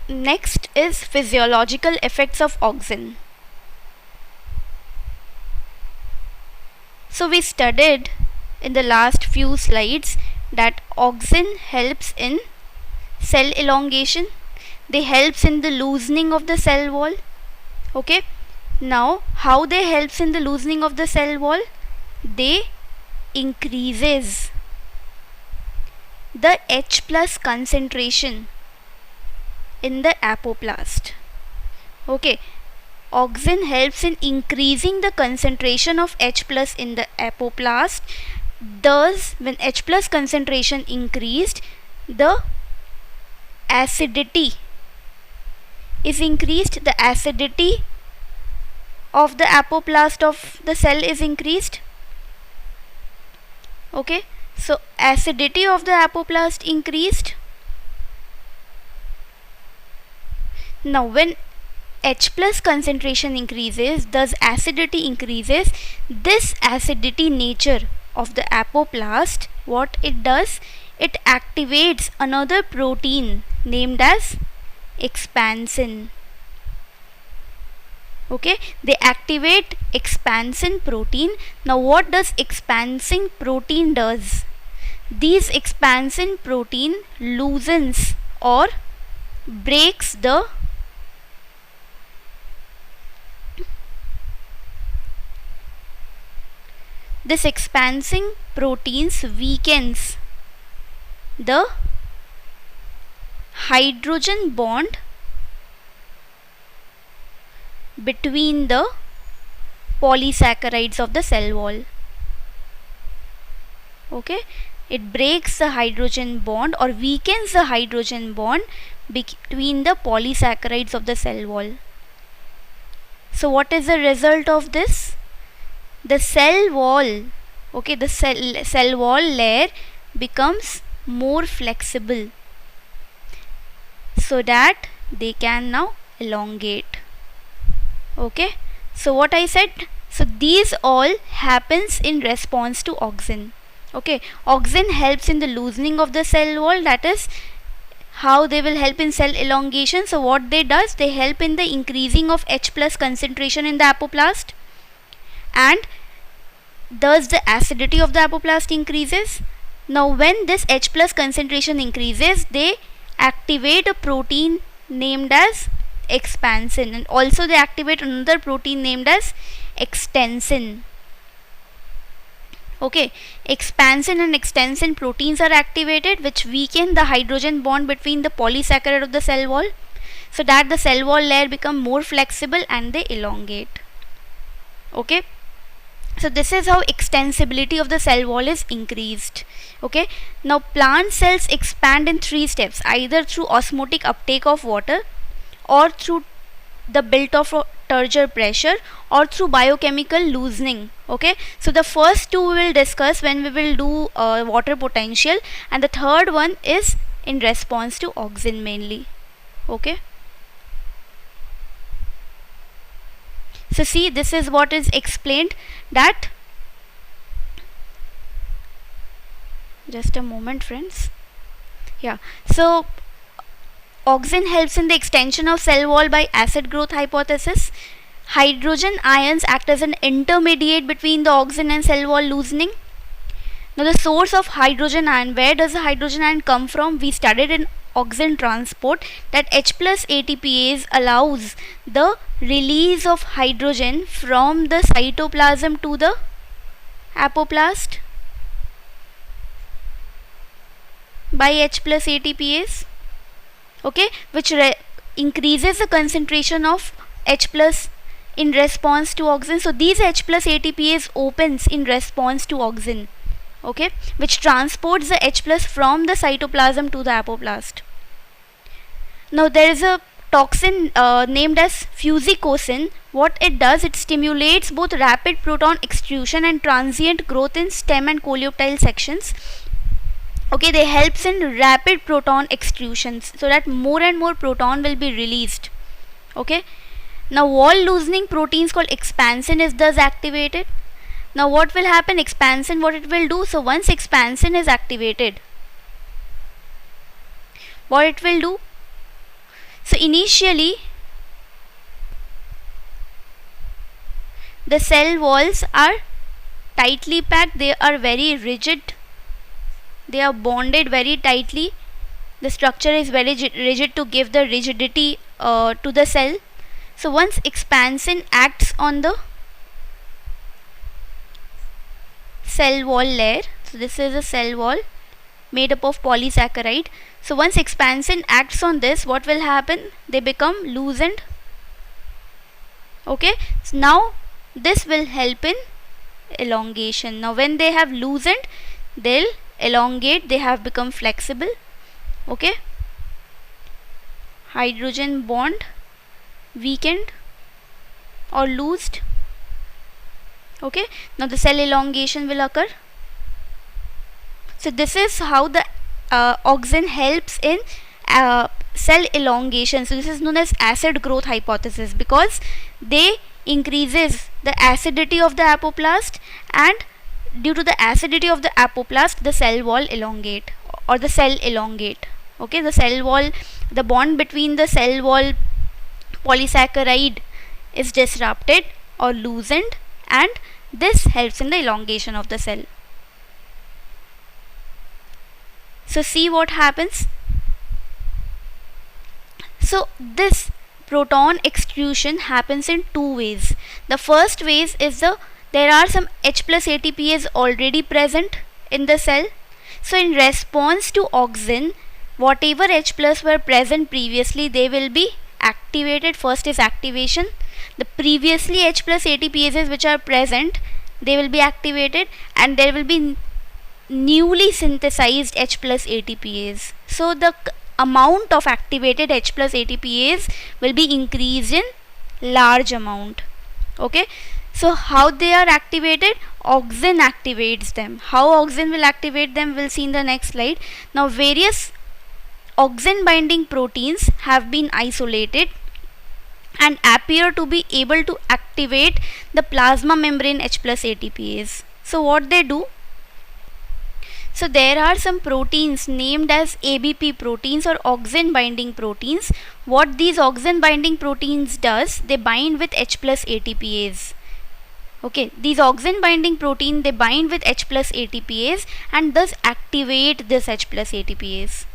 next is physiological effects of auxin. So we studied in the last few slides that auxin helps in cell elongation. They helps in the loosening of the cell wall. Okay, now how they helps in the loosening of the cell wall? They increases the H plus concentration in the apoplast. Okay, auxin helps in increasing the concentration of H plus in the apoplast. Thus, when H plus concentration increased, the acidity is increased. The acidity of the apoplast of the cell is increased. Okay, so acidity of the apoplast increased. Now when H plus concentration increases, thus acidity increases. This acidity nature of the apoplast, what it does, it activates another protein named as expansin. Okay, they activate expansin protein. Now what does expansin protein does? These expansin protein loosens or breaks the this expansin proteins weakens the hydrogen bond between the polysaccharides of the cell wall. Okay, it breaks the hydrogen bond or weakens the hydrogen bond between the polysaccharides of the cell wall. So what is the result of this? The cell wall, okay, the cell wall layer becomes more flexible so that they can now elongate. Okay, so what I said, so these all happens in response to auxin. Okay, auxin helps in the loosening of the cell wall, that is how they will help in cell elongation. So what they does, they help in the increasing of H plus concentration in the apoplast, and thus the acidity of the apoplast increases. Now when this H plus concentration increases, they activate a protein named as expansin, and also they activate another protein named as extensin. Okay, expansin and extensin proteins are activated, which weaken the hydrogen bond between the polysaccharide of the cell wall, so that the cell wall layer become more flexible and they elongate. Okay, so this is how extensibility of the cell wall is increased. Okay, now plant cells expand in 3 steps, either through osmotic uptake of water, or through the built-up of turgor pressure, or through biochemical loosening. Okay, so the first two we will discuss when we will do water potential, and the third one is in response to auxin mainly. Okay, so see, this is what is explained, that just a moment friends. Yeah, so auxin helps in the extension of cell wall by acid growth hypothesis. Hydrogen ions act as an intermediate between the auxin and cell wall loosening. Now the source of hydrogen ion, where does the hydrogen ion come from? We studied in auxin transport that H plus ATPase allows the release of hydrogen from the cytoplasm to the apoplast by H plus ATPase. Okay, which increases the concentration of H plus in response to auxin. So these H plus ATPase opens in response to auxin. Okay, which transports the H plus from the cytoplasm to the apoplast. Now there is a toxin named as fusicosin. What it does, it stimulates both rapid proton extrusion and transient growth in stem and coleoptile sections. Okay, they helps in rapid proton extrusions, so that more and more proton will be released. Okay, now wall loosening proteins called expansin is thus activated. Now what will happen? Expansin, what it will do, so once expansin is activated, what it will do, So initially the cell walls are tightly packed, they are very rigid, they are bonded very tightly. The structure is very rigid to give the rigidity to the cell. So once expansion acts on the cell wall layer, so this is a cell wall made up of polysaccharide. So once expansion acts on this, what will happen? They become loosened. Okay, so now this will help in elongation. Now when they have loosened, they'll elongate, they have become flexible. Okay, hydrogen bond weakened or loosed. Okay, now the cell elongation will occur. So this is how the auxin helps in cell elongation. So this is known as acid growth hypothesis, because they increases the acidity of the apoplast, and due to the acidity of the apoplast, the cell wall elongate or the cell elongate. Okay, the cell wall, the bond between the cell wall polysaccharide is disrupted or loosened, and this helps in the elongation of the cell. So see what happens. So this proton extrusion happens in two ways. The first ways is there are some H plus ATPase already present in the cell. So in response to auxin, whatever H plus were present previously, they will be activated. First is activation. The previously H plus ATPases which are present, they will be activated, and there will be newly synthesized H plus ATPase. So the amount of activated H plus ATPase will be increased in large amount. Okay, so how they are activated? Auxin activates them. How auxin will activate them, we'll see in the next slide. Now various auxin binding proteins have been isolated and appear to be able to activate the plasma membrane H plus ATPase. So what they do? So there are some proteins named as ABP proteins or auxin binding proteins. What these auxin binding proteins does, they bind with H plus ATPase. Okay, these auxin binding protein, they bind with H plus ATPase and thus activate this H plus ATPase.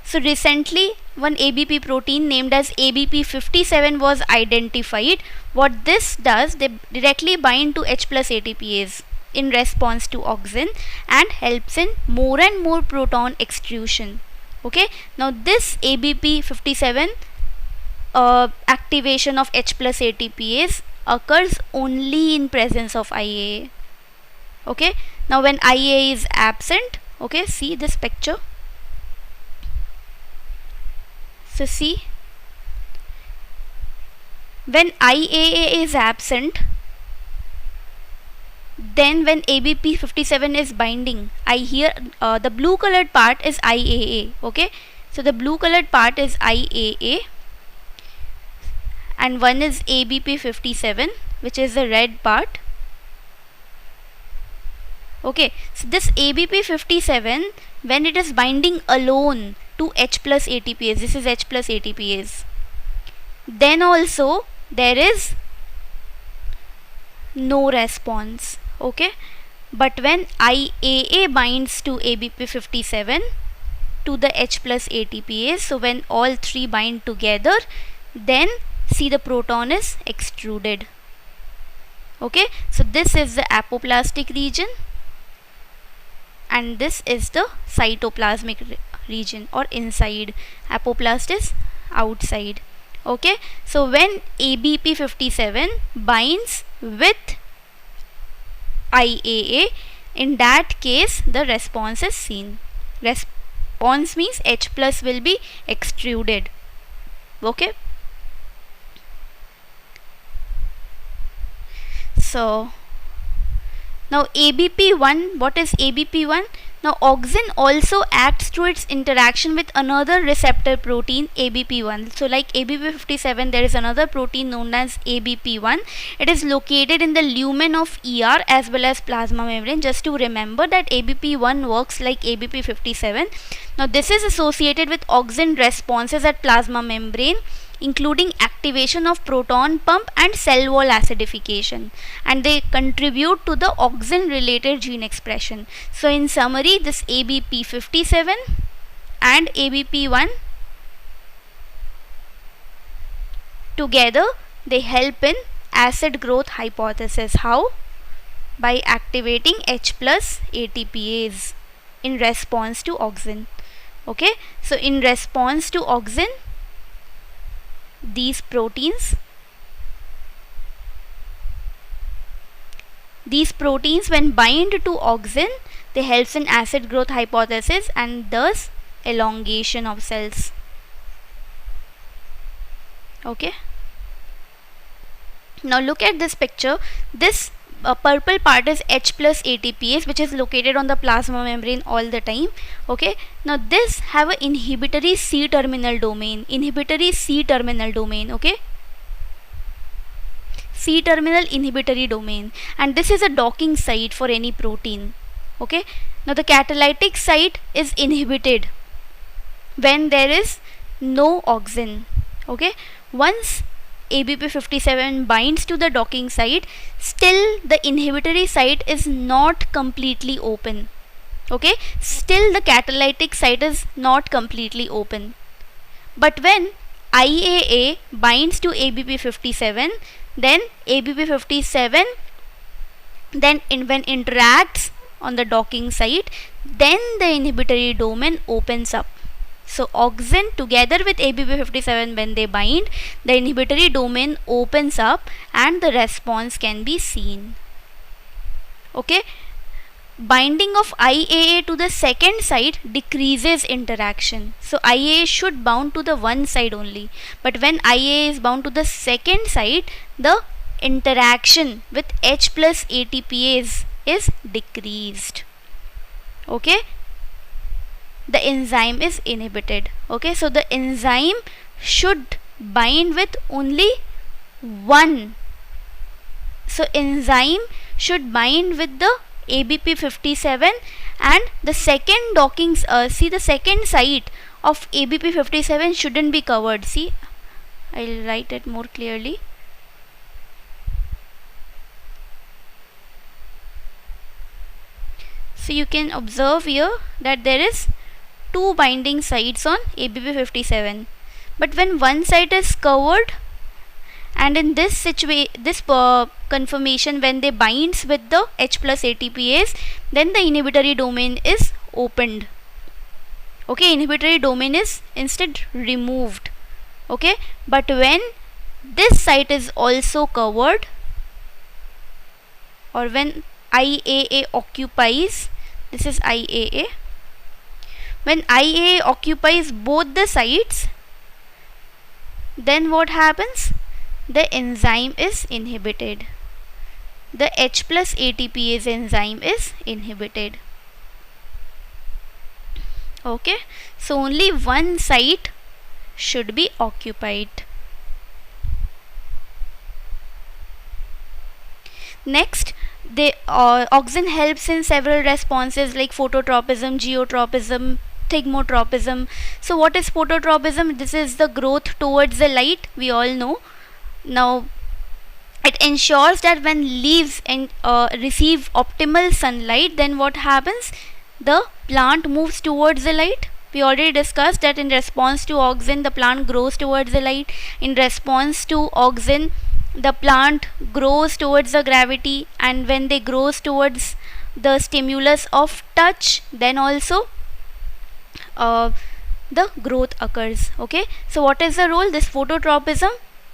So recently one ABP protein named as ABP57 was identified. What this does, they directly bind to H plus ATPase in response to auxin and helps in more and more proton extrusion. Okay, now this ABP57 activation of H plus ATPase occurs only in presence of IAA. Okay, now when IAA is absent, okay, see this picture. So see, when IAA is absent, then when ABP57 is binding, the blue colored part is IAA. Okay, so the blue colored part is IAA and one is ABP57, which is the red part. Okay, so this ABP57, when it is binding alone to H plus ATPase, this is H plus ATPase, then also there is no response. Okay, but when IAA binds to ABP57 to the H plus ATPase, so when all three bind together, then see the proton is extruded. Okay, so this is the apoplastic region and this is the cytoplasmic region or inside. Apoplast is outside. Okay, so when ABP57 binds with IAA, in that case the response is seen. Response means H plus will be extruded. Okay, so now ABP1, what is ABP1? Now auxin also acts through its interaction with another receptor protein, ABP1. So like ABP57, there is another protein known as ABP1. It is located in the lumen of ER as well as plasma membrane. Just to remember that ABP1 works like ABP57. Now this is associated with auxin responses at plasma membrane, including activation of proton pump and cell wall acidification, and they contribute to the auxin related gene expression. So in summary, this ABP57 and ABP1 together, they help in acid growth hypothesis. How? By activating H plus ATPase in response to auxin. Okay, so in response to auxin, these proteins when bind to auxin, they helps in acid growth hypothesis and thus elongation of cells. Okay, now look at this picture. This purple part is H plus ATPase, which is located on the plasma membrane all the time. Okay, now this have an inhibitory C terminal domain. Okay, C terminal inhibitory domain, and this is a docking site for any protein. Okay, now the catalytic site is inhibited when there is no auxin. Okay, once ABP57 binds to the docking site, still the inhibitory site is not completely open. Okay, still the catalytic site is not completely open. But when IAA binds to ABP57, then ABP57 when interacts on the docking site, then the inhibitory domain opens up. So auxin together with ABP57, when they bind, the inhibitory domain opens up and the response can be seen. Okay, binding of IAA to the second site decreases interaction. So IAA should bound to the one side only, but when IAA is bound to the second site, the interaction with H plus ATPase is decreased. Okay, the enzyme is inhibited. Okay, so the enzyme should bind with only one. So enzyme should bind with the ABP57, and the second docking, see the second site of ABP57 shouldn't be covered. See, I'll write it more clearly. So you can observe here that there is two binding sites on ABP57, but when one site is covered, and in this conformation, when they binds with the H plus ATPase, then the inhibitory domain is opened. Okay, inhibitory domain is instead removed. Okay, but when this site is also covered, or when IAA occupies, this is IAA, when IAA occupies both the sites, then what happens? The enzyme is inhibited. The H plus ATPase enzyme is inhibited. Okay, so only one site should be occupied. Next, the auxin helps in several responses like phototropism, geotropism, thigmotropism. So what is phototropism? This is the growth towards the light, we all know. Now it ensures that when leaves receive optimal sunlight, then what happens? The plant moves towards the light. We already discussed that in response to auxin, the plant grows towards the light. In response to auxin, the plant grows towards the gravity, and when they grows towards the stimulus of touch, then also the growth occurs. Okay, so what is the role? This phototropism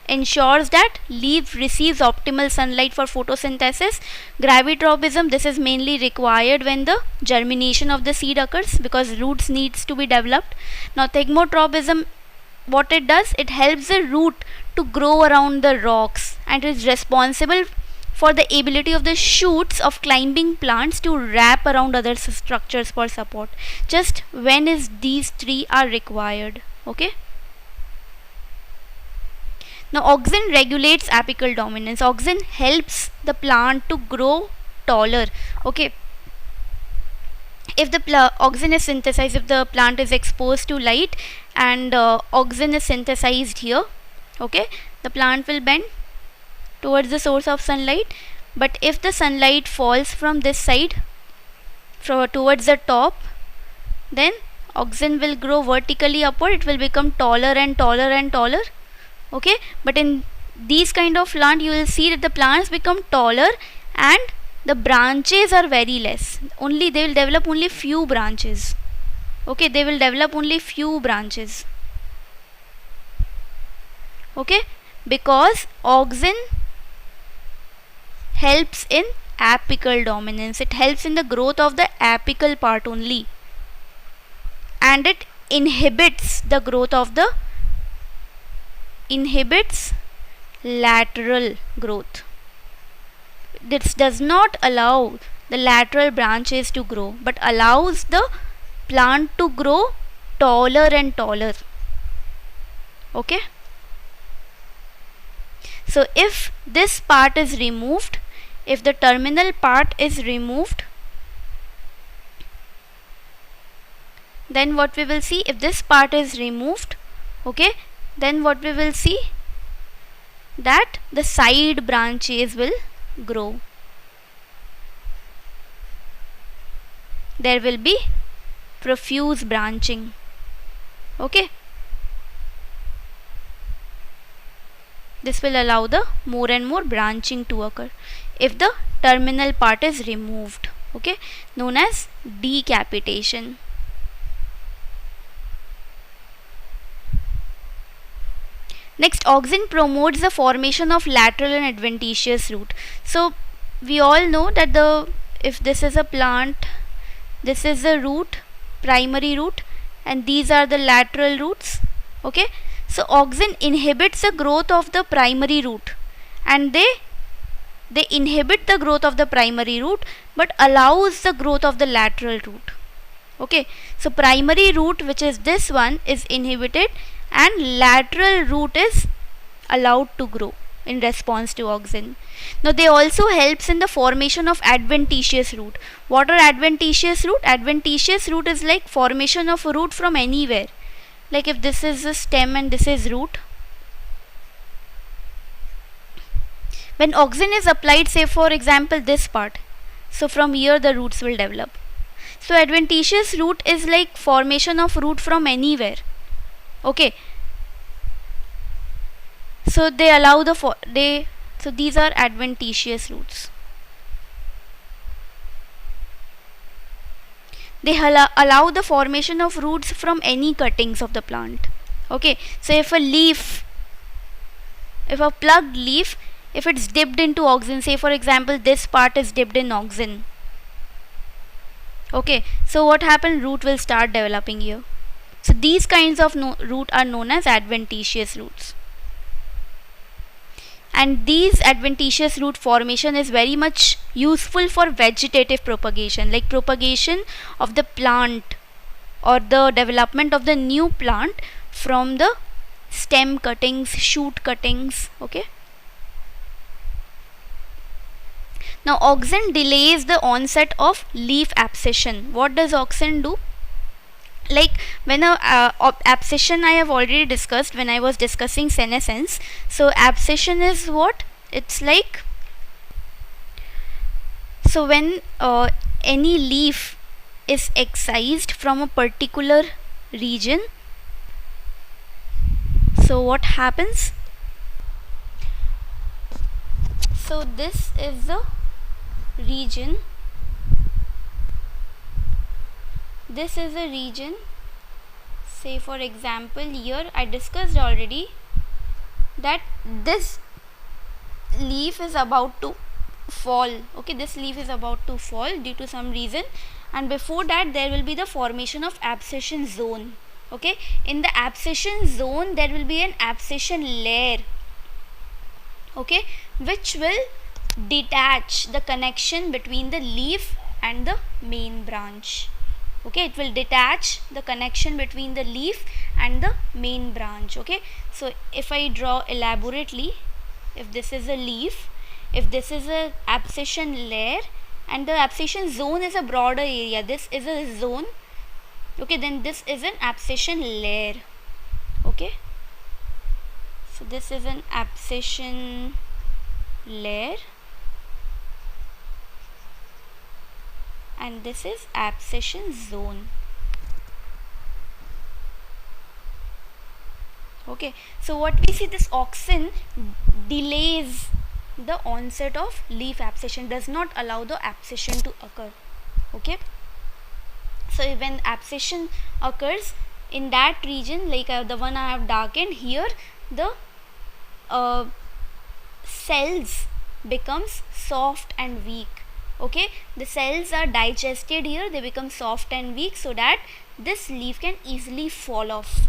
ensures that leaf receives optimal sunlight for photosynthesis. Gravitropism, this is mainly required when the germination of the seed occurs, because roots needs to be developed. Now thigmotropism, what it does, it helps the root to grow around the rocks and is responsible for the ability of the shoots of climbing plants to wrap around other structures for support. Just when is these three are required. Okay. Now auxin regulates apical dominance. Auxin helps the plant to grow taller. Okay. If the auxin is synthesized, if the plant is exposed to light and auxin is synthesized here, okay, the plant will bend towards the source of sunlight. But if the sunlight falls from this side towards the top, then auxin will grow vertically upward. It will become taller and taller and taller. Okay, but in these kind of plant you will see that the plants become taller and the branches are very less. Only they will develop only few branches. Okay, they will develop only few branches. Okay, because auxin helps in apical dominance. It helps in the growth of the apical part only, and it inhibits the growth of the lateral growth. This does not allow the lateral branches to grow, but allows the plant to grow taller and taller. Okay. So if this part is removed, if the terminal part is removed, then what we will see, if this part is removed, okay, then what we will see, that the side branches will grow. There will be profuse branching. Okay. This will allow the more and more branching to occur if the terminal part is removed. Okay, known as decapitation. Next, auxin promotes the formation of lateral and adventitious root. So we all know that if this is a plant, this is the root, primary root, and these are the lateral roots. Okay, so auxin inhibits the growth of the primary root, and they inhibit the growth of the primary root but allows the growth of the lateral root. Okay, so primary root, which is this one, is inhibited and lateral root is allowed to grow in response to auxin. Now they also helps in the formation of adventitious root. What are adventitious root? Adventitious root is like formation of a root from anywhere. Like if this is the stem and this is root, when auxin is applied, say for example this part, so from here the roots will develop. So adventitious root is like formation of root from anywhere. Okay, so they allow so these are adventitious roots. They allow the formation of roots from any cuttings of the plant. Okay, so if a plugged leaf, if it's dipped into auxin, say for example this part is dipped in auxin, okay, so what happened? Root will start developing here. So these kinds of root are known as adventitious roots. And these adventitious root formation is very much useful for vegetative propagation, like propagation of the plant or the development of the new plant from the stem cuttings, shoot cuttings. Okay. Now auxin delays the onset of leaf abscission. What does auxin do? Like when abscission I have already discussed when I was discussing senescence. So abscission is what? It's like, so when any leaf is excised from a particular region, so what happens? So this is the region, this is a region, say for example here I discussed already that this leaf is about to fall. Okay, this leaf is about to fall due to some reason, and before that there will be the formation of abscission zone. Okay, in the abscission zone there will be an abscission layer, okay, which will detach the connection between the leaf and the main branch. Okay, it will detach the connection between the leaf and the main branch. Okay, so if I draw elaborately, if this is a leaf, if this is a abscission layer, and the abscission zone is a broader area, this is a zone, okay, then this is an abscission layer. Okay, so this is an abscission layer and this is abscission zone. Okay, so what we see, this auxin delays the onset of leaf abscission, does not allow the abscission to occur. Okay, so when abscission occurs in that region, like the one I have darkened here, the cells becomes soft and weak. Okay, the cells are digested here, they become soft and weak so that this leaf can easily fall off.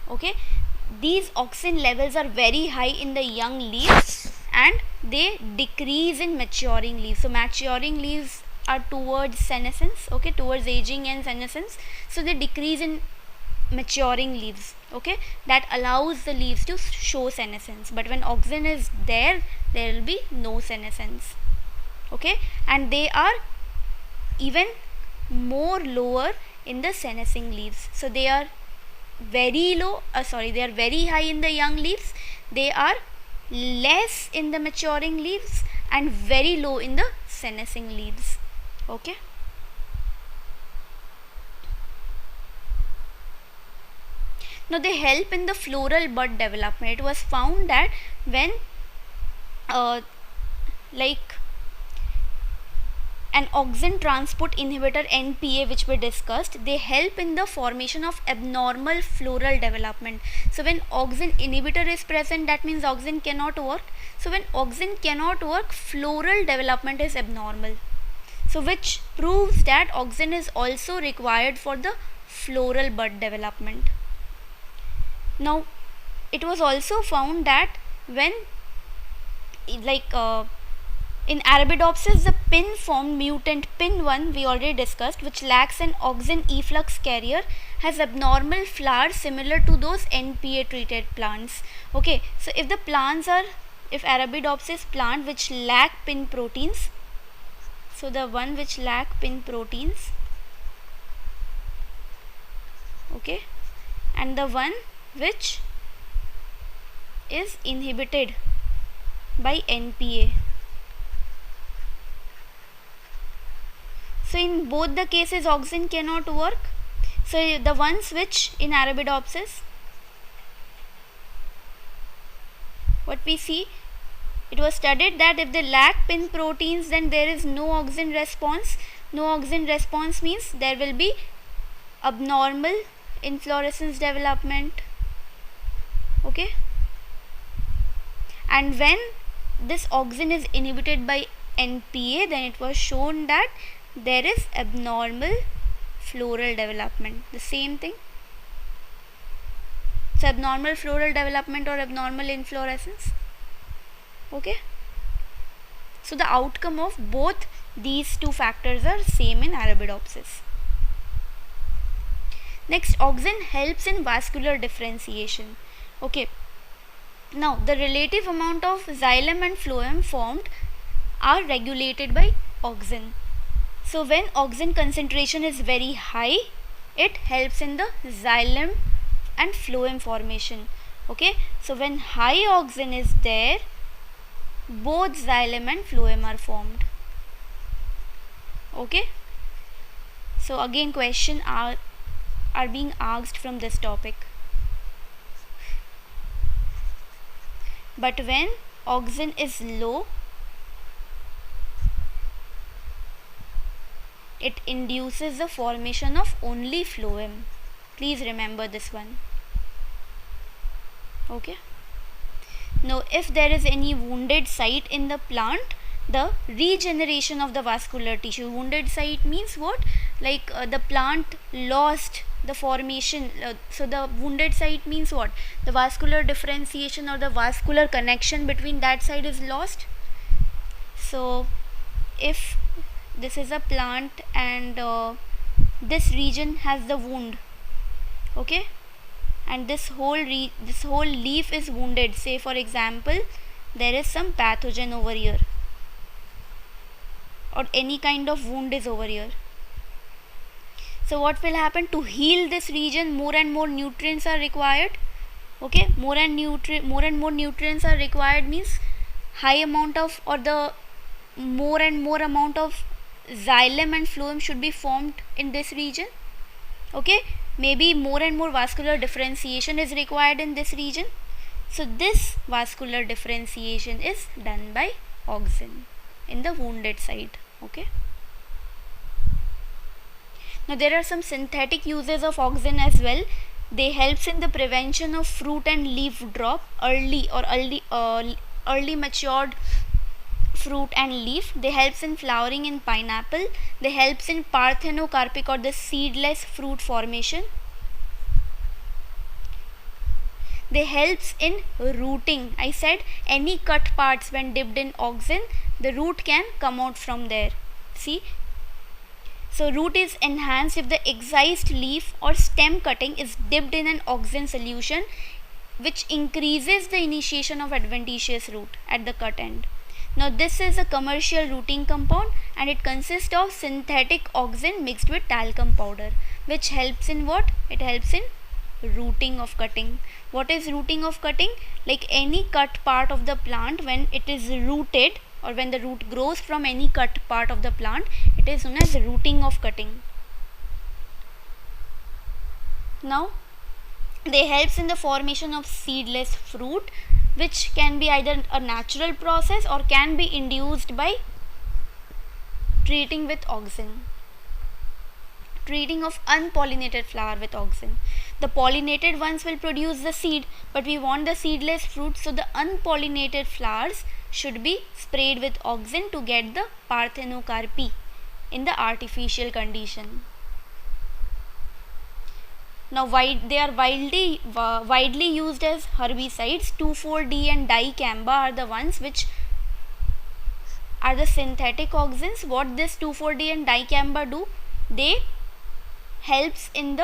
Okay, these auxin levels are very high in the young leaves and they decrease in maturing leaves. So maturing leaves are towards senescence, okay, towards aging and senescence, so they decrease in maturing leaves. Okay, that allows the leaves to show senescence, but when auxin is there, there will be no senescence. Okay, and they are even more lower in the senescing leaves, so they are very low, they are very high in the young leaves, they are less in the maturing leaves and very low in the senescing leaves. Okay, now they help in the floral bud development. It was found that when like an auxin transport inhibitor NPA, which we discussed, they help in the formation of abnormal floral development. So when auxin inhibitor is present, that means auxin cannot work. So when auxin cannot work, floral development is abnormal. So which proves that auxin is also required for the floral bud development. Now it was also found that when in Arabidopsis, the pin formed mutant pin1, we already discussed, which lacks an auxin efflux carrier, has abnormal flowers similar to those NPA treated plants. Okay, so if the plants are, if Arabidopsis plant which lack pin proteins, so the one which lack pin proteins, okay, and the one which is inhibited by NPA. So in both the cases auxin cannot work. So the ones which in Arabidopsis, what we see, it was studied that if they lack pin proteins, then there is no auxin response. No auxin response means there will be abnormal inflorescence development. Okay, and when this auxin is inhibited by NPA, then it was shown that there is abnormal floral development. The same thing. So abnormal floral development or abnormal inflorescence. Okay, so the outcome of both these two factors are same in Arabidopsis. Next, auxin helps in vascular differentiation. Okay, now the relative amount of xylem and phloem formed are regulated by auxin. So when auxin concentration is very high, it helps in the xylem and phloem formation. Okay, so when high auxin is there, both xylem and phloem are formed. Okay, so again question are being asked from this topic. But when auxin is low, it induces the formation of only phloem. Please remember this one. Okay. Now if there is any wounded site in the plant, the regeneration of the vascular tissue. Wounded site means what? Like the plant lost the formation. So the wounded site means what? The vascular differentiation or the vascular connection between that side is lost. So if this is a plant and this region has the wound, okay, and this whole leaf is wounded, say for example there is some pathogen over here or any kind of wound is over here. So what will happen? To heal this region, more and more nutrients are required. Okay, more and more nutrients are required means high amount of, or the more and more amount of xylem and phloem should be formed in this region. Okay, maybe more and more vascular differentiation is required in this region. So this vascular differentiation is done by auxin in the wounded site. Okay, now there are some synthetic uses of auxin as well. They helps in the prevention of fruit and leaf drop, early matured fruit and leaf. They helps in flowering in pineapple. They helps in parthenocarpic or the seedless fruit formation. They helps in rooting. I said any cut parts when dipped in auxin, the root can come out from there. See, so root is enhanced if the excised leaf or stem cutting is dipped in an auxin solution, which increases the initiation of adventitious root at the cut end. Now this is a commercial rooting compound and it consists of synthetic auxin mixed with talcum powder, which helps in what? It helps in rooting of cutting. What is rooting of cutting? Like any cut part of the plant, when it is rooted or when the root grows from any cut part of the plant, it is known as rooting of cutting. Now they helps in the formation of seedless fruit, which can be either a natural process or can be induced by treating with auxin. Treating of unpollinated flower with auxin. The pollinated ones will produce the seed, but we want the seedless fruit, so the unpollinated flowers should be sprayed with auxin to get the parthenocarpy in the artificial condition. Now they are widely used as herbicides. 2,4-D and dicamba are the ones which are the synthetic auxins. What this 2,4-D and dicamba do? They helps in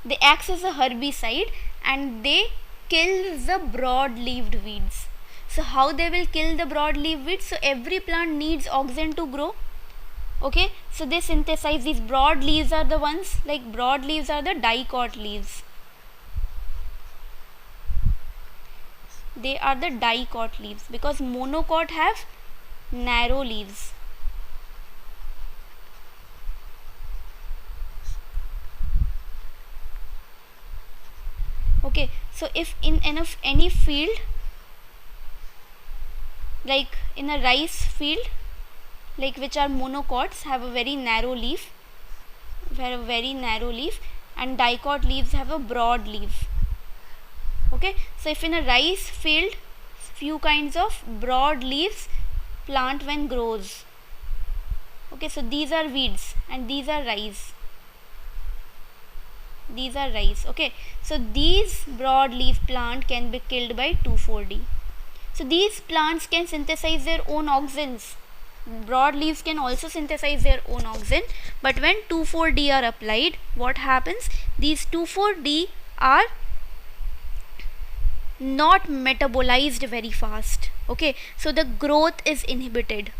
they acts as a herbicide and they kill the broad-leaved weeds. So how they will kill the broad-leaved weeds? So every plant needs auxin to grow. Okay, so they synthesize these broad leaves are the ones, like broad leaves are the dicot leaves. They are the dicot leaves because monocot have narrow leaves. Okay, so if in any field, like in a rice field, like which are monocots, have a very narrow leaf, and dicot leaves have a broad leaf. Okay, so if in a rice field, few kinds of broad leaves plant when grows. Okay, so these are weeds and these are rice. Okay, so these broad leaf plant can be killed by 2,4-D. So these plants can synthesize their own auxins. Broad leaves can also synthesize their own auxin, but when 2,4-D are applied, what happens? These 2,4-D are not metabolized very fast. Okay, so the growth is inhibited.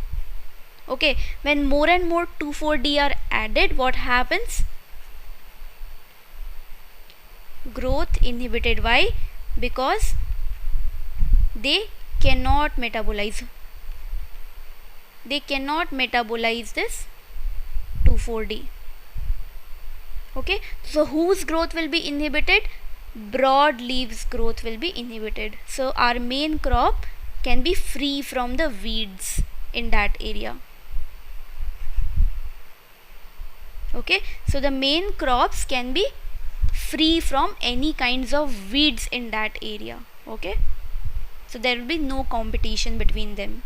Okay, when more and more 2,4-D are added, what happens? Growth inhibited. Why? Because they cannot metabolize. They cannot metabolize this 2,4-D. Okay, so whose growth will be inhibited? Broad leaves growth will be inhibited. So our main crop can be free from the weeds in that area. Okay, so the main crops can be free from any kinds of weeds in that area. Okay, so there will be no competition between them.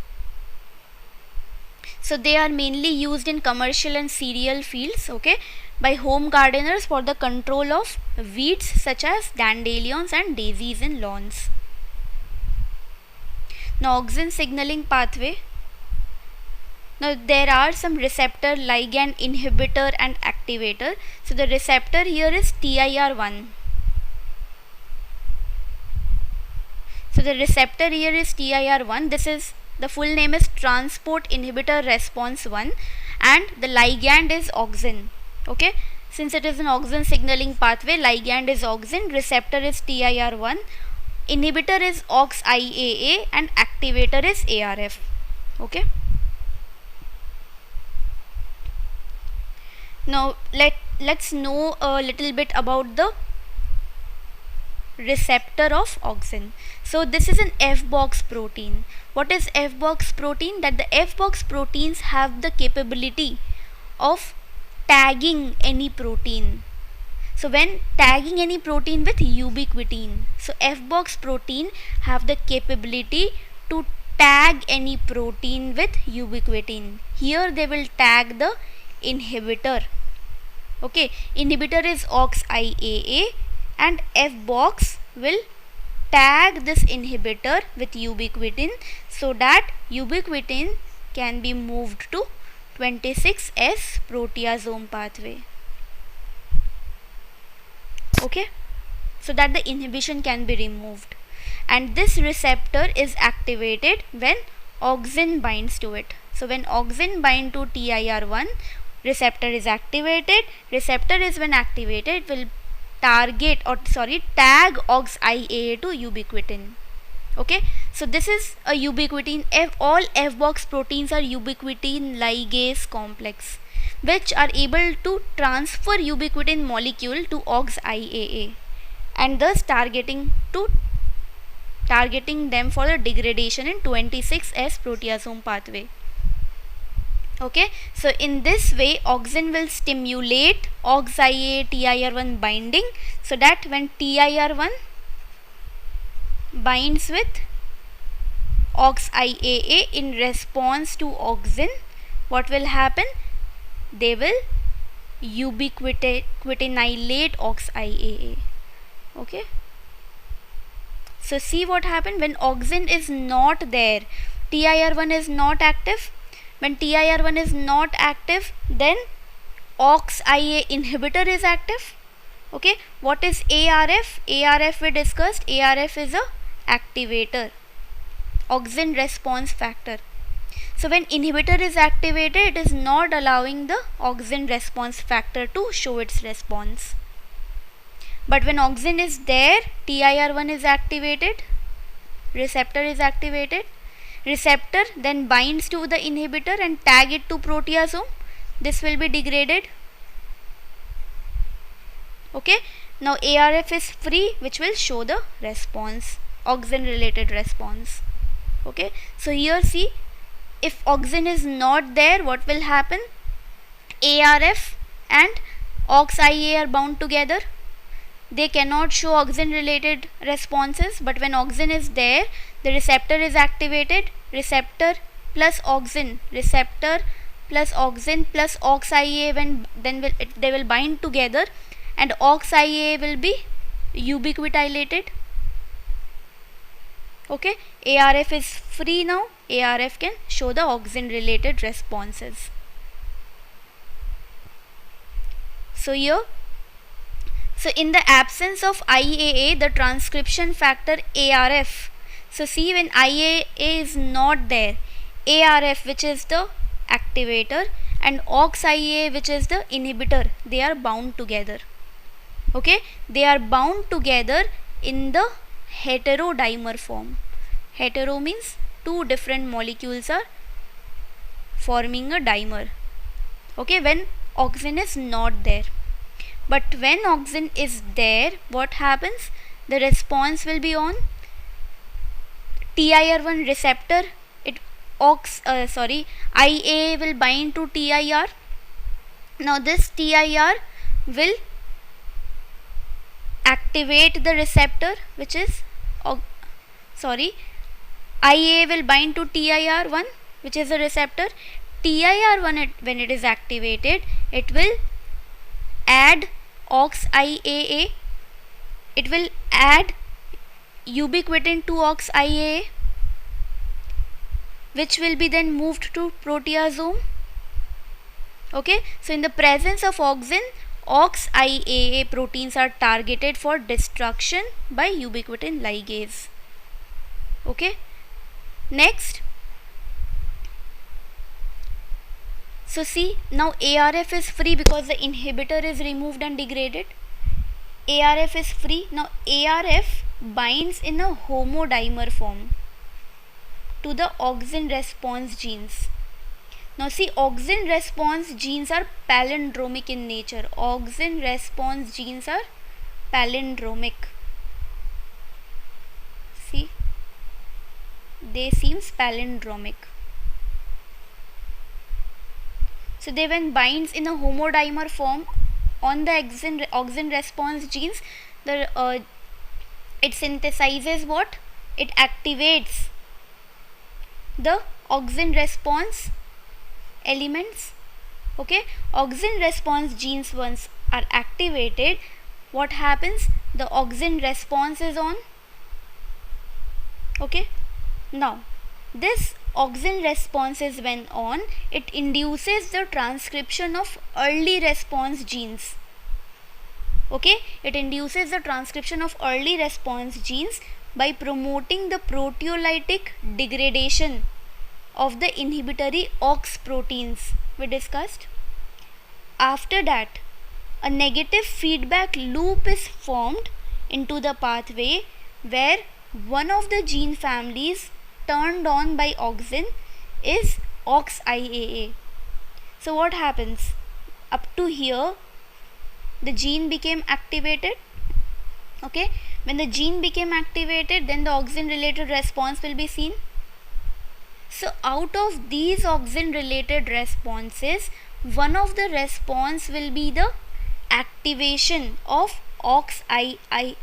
So they are mainly used in commercial and cereal fields, okay, by home gardeners for the control of weeds such as dandelions and daisies in lawns. Now auxin signaling pathway. Now there are some receptor, ligand, inhibitor and activator. So the receptor here is TIR1. So the receptor here is TIR1. This is, the full name is transport inhibitor response 1, and the ligand is auxin. Okay, since it is an auxin signaling pathway, ligand is auxin, receptor is TIR1, inhibitor is OXIAA and activator is ARF. Okay. Now let's know a little bit about the receptor of auxin. So this is an F-box protein. What is F-box protein? That the F-box proteins have the capability of tagging any protein. So when tagging any protein with ubiquitin, so F-box protein have the capability to tag any protein with ubiquitin. Here they will tag the inhibitor. Okay, inhibitor is OXIAA and F-box will tag this inhibitor with ubiquitin so that ubiquitin can be moved to 26S proteasome pathway. Okay, so that the inhibition can be removed, and this receptor is activated when auxin binds to it. So when auxin bind to TIR1, receptor is activated. Receptor is when activated will tag OXIAA to ubiquitin. Okay, so this is a ubiquitin. All F-box proteins are ubiquitin ligase complex, which are able to transfer ubiquitin molecule to OXIAA and thus targeting them for the degradation in 26S proteasome pathway. Okay, so in this way auxin will stimulate OXIAA TIR1 binding, so that when TIR1 binds with OXIAA in response to auxin, what will happen? They will ubiquitinylate OXIAA. Okay, so see what happened when auxin is not there, TIR1 is not active. When TIR1 is not active, then OXIAA inhibitor is active. Okay, what is ARF? ARF we discussed. ARF is a activator, auxin response factor. So when inhibitor is activated, it is not allowing the auxin response factor to show its response. But when auxin is there, TIR1 is activated, receptor is activated. Receptor then binds to the inhibitor and tag it to proteasome. This will be degraded. Okay, now ARF is free, which will show the response, auxin related response. Okay, so here see, if auxin is not there, what will happen? ARF and OXIAA are bound together. They cannot show auxin related responses, but when auxin is there, the receptor is activated. Receptor plus auxin, receptor plus auxin plus OXIAA, they will bind together, and OXIAA will be ubiquitinated. Okay, ARF is free now. ARF can show the auxin related responses. So here, so in the absence of IAA, the transcription factor ARF. So see, when IAA is not there, ARF, which is the activator, and OXIAA, which is the inhibitor, they are bound together. Okay, they are bound together in the heterodimer form. Hetero means two different molecules are forming a dimer. Okay, when auxin is not there. But when auxin is there, what happens? The response will be on. TIR1 receptor, IA will bind to TIR. Now this TIR will activate the receptor, which is IA will bind to TIR1, which is a receptor. TIR1, when it is activated, it will add OXIAA, it will add ubiquitin to OXIAA. which will be then moved to proteasome. Okay, so in the presence of auxin, OXIAA proteins are targeted for destruction by ubiquitin ligase. Okay, next, so see, now ARF is free because the inhibitor is removed and degraded. ARF is free. Now ARF binds in a homodimer form to the auxin response genes. Now see, auxin response genes are palindromic in nature. Auxin response genes are palindromic. See, they seems palindromic. So they when binds in a homodimer form on the auxin response genes, it synthesizes what? It activates the auxin response elements. Okay, auxin response genes once are activated, what happens? The auxin response is on. Okay, now this auxin response is when on, it induces the transcription of early response genes. Okay, it induces the transcription of early response genes by promoting the proteolytic degradation of the inhibitory OX proteins we discussed. After that, a negative feedback loop is formed into the pathway where one of the gene families turned on by auxin is OXIAA. So what happens? Up to here, the gene became activated. Okay, when the gene became activated, then the auxin related response will be seen. So out of these auxin related responses, one of the response will be the activation of OXIAA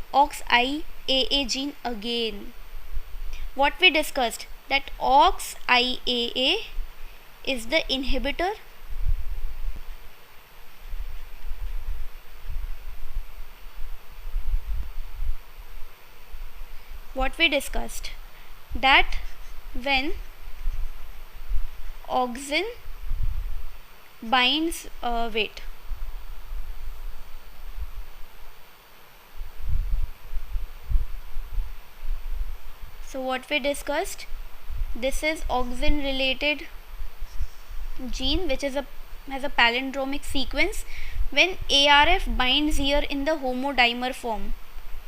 gene again. What we discussed, that OXIAA is the inhibitor. What we discussed, that when auxin binds so what we discussed, this is auxin related gene which is has a palindromic sequence. When ARF binds here in the homodimer form,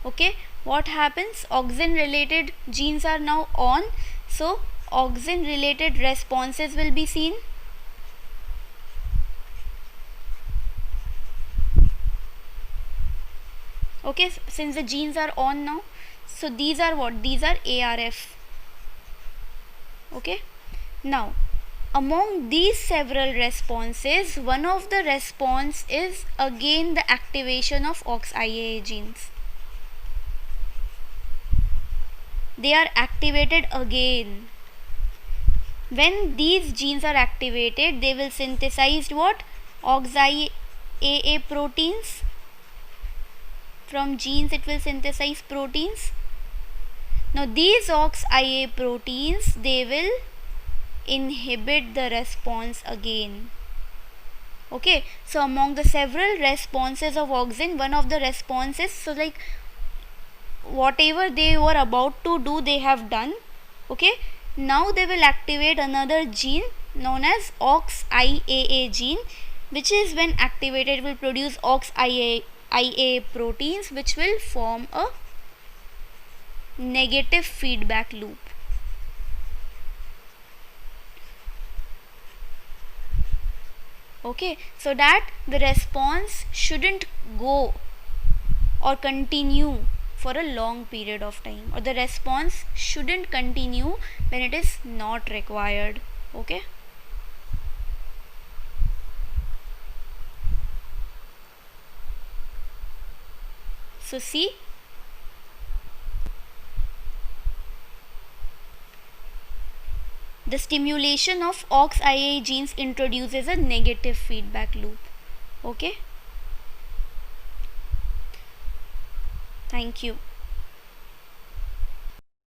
okay, what happens? Auxin related genes are now on, so auxin related responses will be seen. Okay, since the genes are on now, so these are what? These are ARF. Okay, now among these several responses, one of the response is again the activation of OXIAA genes. They are activated again. When these genes are activated, they will synthesize what? OXIAA proteins. From genes it will synthesize proteins. Now these OXIAA proteins, they will inhibit the response again. Okay, so among the several responses of auxin, one of the responses, so like whatever they were about to do, they have done. Okay, now they will activate another gene known as OXIAA gene, which is when activated will produce OXIAA proteins, which will form a negative feedback loop. Okay, so that the response shouldn't go or continue for a long period of time, or the response shouldn't continue when it is not required. Okay, so see, the stimulation of OXIAA genes introduces a negative feedback loop. Okay, thank you.